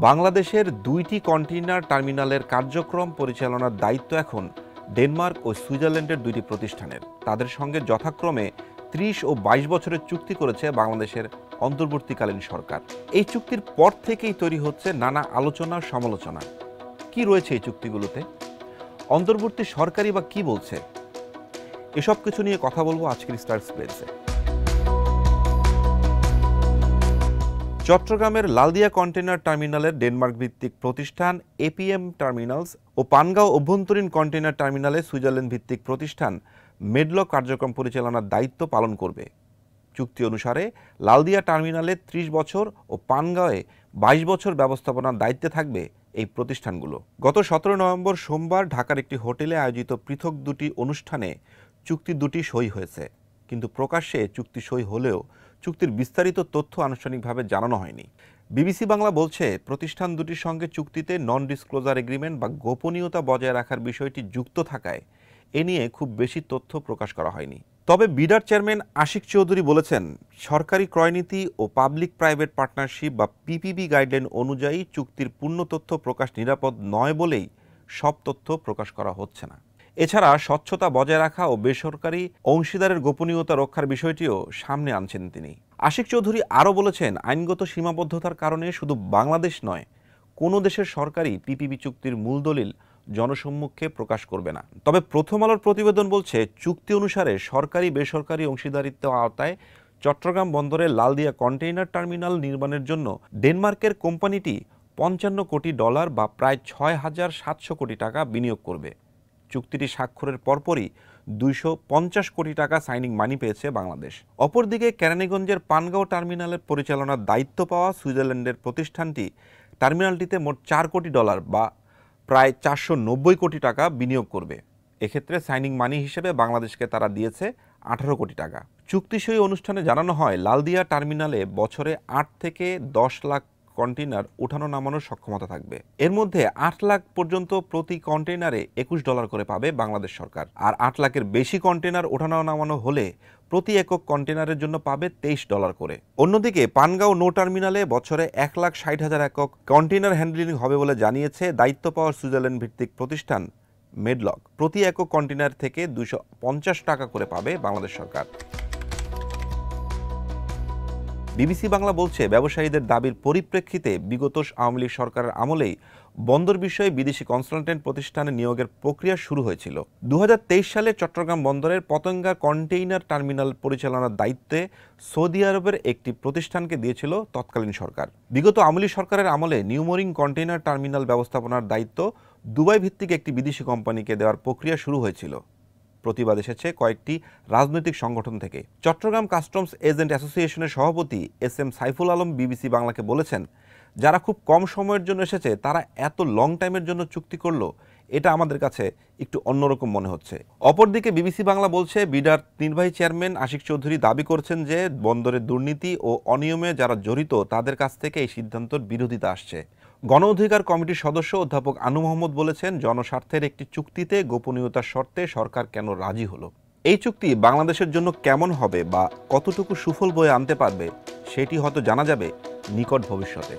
বাংলাদেশের ২টি কন্টেইনার টার্মিনালের কার্যক্রম পরিচালনার দায়িত্ব এখন ডেনমার্ক ও সুইজারল্যান্ডের ২টি প্রতিষ্ঠানের। তাদের সঙ্গে যথাক্রমে ৩০ ও ২২ বছরের চুক্তি করেছে বাংলাদেশের অন্তর্বর্তীকালীন সরকার। এই চুক্তির পর থেকেই তৈরি হচ্ছে নানা আলোচনা সমালোচনা। কি রয়েছে এই চুক্তিগুলোতে? অন্তর্বর্তী সরকারই বা কি বলছে? এসব কিছু নিয়ে কথা বলবো আজকের স্টার এক্সপ্লেন্সে। চট্টগ্রামের লালদিয়া কন্টেইনার টার্মিনালের ডেনমার্ক ভিত্তিক প্রতিষ্ঠান এপিএম টার্মিনালস ও পানগাঁও অভ্যন্তরীণ কন্টেইনার টার্মিনালে সুইজারল্যান্ড ভিত্তিক প্রতিষ্ঠান মেডলক কার্যক্রম পরিচালনার দায়িত্ব পালন করবে। চুক্তি অনুসারে লালদিয়া টার্মিনালে ৩০ বছর ও পানগাঁওয়ে ২২ বছর ব্যবস্থাপনার দায়িত্বে থাকবে এই প্রতিষ্ঠানগুলো। গত ১৭ নভেম্বর সোমবার ঢাকার একটি হোটেলে আয়োজিত পৃথক দুটি অনুষ্ঠানে চুক্তি দুটি সই হয়েছে, কিন্তু প্রকাশ্যে চুক্তি সই হলেও চুক্তির বিস্তারিত তথ্য আনুষ্ঠানিকভাবে জানানো হয়নি। বিবিসি বাংলা বলছে, প্রতিষ্ঠান দুটির সঙ্গে চুক্তিতে নন ডিসক্লোজার এগ্রিমেন্ট বা গোপনীয়তা বজায় রাখার বিষয়টি যুক্ত থাকায় এ নিয়ে খুব বেশি তথ্য প্রকাশ করা হয়নি। তবে বিডার চেয়ারম্যান আশিক চৌধুরী বলেছেন, সরকারি ক্রয়নীতি ও পাবলিক প্রাইভেট পার্টনারশিপ বা পিপিপি গাইডলাইন অনুযায়ী চুক্তির পূর্ণ তথ্য প্রকাশ নিরাপদ নয় বলেই সব তথ্য প্রকাশ করা হচ্ছে না। এছাড়া স্বচ্ছতা বজায় রাখা ও বেসরকারি অংশীদারের গোপনীয়তা রক্ষার বিষয়টিও সামনে আনছেন তিনি। আশিক চৌধুরী আরও বলেছেন, আইনগত সীমাবদ্ধতার কারণে শুধু বাংলাদেশ নয়, কোনো দেশের সরকারই পিপিপি চুক্তির মূল দলিল জনসম্মুখে প্রকাশ করবে না। তবে প্রথম আলোর প্রতিবেদন বলছে, চুক্তি অনুসারে সরকারি বেসরকারি অংশীদারিত্ব আওতায় চট্টগ্রাম বন্দরে লালদিয়া কন্টেইনার টার্মিনাল নির্মাণের জন্য ডেনমার্কের কোম্পানিটি $৫৫ কোটি বা প্রায় ৬,৭০০ কোটি টাকা বিনিয়োগ করবে। চুক্তিটি স্বাক্ষরের পরপরই ২৫০ কোটি টাকা সাইনিং মানি পেয়েছে বাংলাদেশ। অপরদিকে কেরানীগঞ্জের পানগাঁও টার্মিনালের পরিচালনার দায়িত্ব পাওয়া সুইজারল্যান্ডের প্রতিষ্ঠানটি টার্মিনালটিতে মোট $৪ কোটি বা প্রায় ৪৯০ কোটি টাকা বিনিয়োগ করবে। এক্ষেত্রে সাইনিং মানি হিসেবে বাংলাদেশকে তারা দিয়েছে ১৮ কোটি টাকা। চুক্তিসই অনুষ্ঠানে জানানো হয়, লালদিয়া টার্মিনালে বছরে ৮ থেকে ১০ লাখ কন্টেইনার উঠানো নামানোর সক্ষমতা থাকবে। এর মধ্যে ৮ লাখ পর্যন্ত প্রতি কন্টেইনারে $২১ করে পাবে বাংলাদেশ সরকার, আর ৮ লাখের বেশি কন্টেইনার ওঠানো নামানো হলে প্রতি একক কন্টেইনারের জন্য পাবে $২৩ করে। অন্যদিকে পানগাঁও নৌ টার্মিনালে বছরে ১,৬০,০০০ একক কন্টেইনার হ্যান্ডলিং হবে বলে জানিয়েছে দায়িত্ব পাওয়া সুইজারল্যান্ড ভিত্তিক প্রতিষ্ঠান মেডলক। প্রতি একক কন্টেইনার থেকে $২৫০ করে পাবে বাংলাদেশ সরকার। বিবিসি বাংলা বলছে, ব্যবসায়ীদের দাবির পরিপ্রেক্ষিতে বিগত আওয়ামী লীগ সরকারের আমলেই বন্দর বিষয়ে বিদেশি কনসালটেন্ট প্রতিষ্ঠানে নিয়োগের প্রক্রিয়া শুরু হয়েছিল। ২০২৩ সালে চট্টগ্রাম বন্দরের পতেঙ্গা কন্টেইনার টার্মিনাল পরিচালনার দায়িত্বে সৌদি আরবের একটি প্রতিষ্ঠানকে দিয়েছিল তৎকালীন সরকার। বিগত আওয়ামী লীগ সরকারের আমলে নিউমোরিং কন্টেইনার টার্মিনাল ব্যবস্থাপনার দায়িত্ব দুবাই ভিত্তিক একটি বিদেশি কোম্পানিকে দেওয়ার প্রক্রিয়া শুরু হয়েছিল। প্রতিবাদ এসেছে কয়েকটি রাজনৈতিক সংগঠন থেকে। চট্টগ্রাম কাস্টমস এজেন্ট অ্যাসোসিয়েশনের সভাপতি SM সাইফুল আলম বিবিসি বাংলাকে বলেছেন, যারা খুব কম সময়ের জন্য এসেছে তারা এত লং টাইমের জন্য চুক্তি করলো, এটা আমাদের কাছে একটু অন্যরকম মনে হচ্ছে। অপরদিকে বিবিসি বাংলা বলছে, বিডার নির্বাহী চেয়ারম্যান আশিক চৌধুরী দাবি করছেন যে বন্দরের দুর্নীতি ও অনিয়মে যারা জড়িত তাদের কাছ থেকে এই সিদ্ধান্তের বিরোধিতা আসছে। গণ অধিকার কমিটির সদস্য অধ্যাপক আনু মোহাম্মদ বলেছেন, জনস্বার্থের একটি চুক্তিতে গোপনীয়তার শর্তে সরকার কেন রাজি হলো? এই চুক্তি বাংলাদেশের জন্য কেমন হবে বা কতটুকু সুফল বয়ে আনতে পারবে সেটি হয়তো জানা যাবে নিকট ভবিষ্যতে।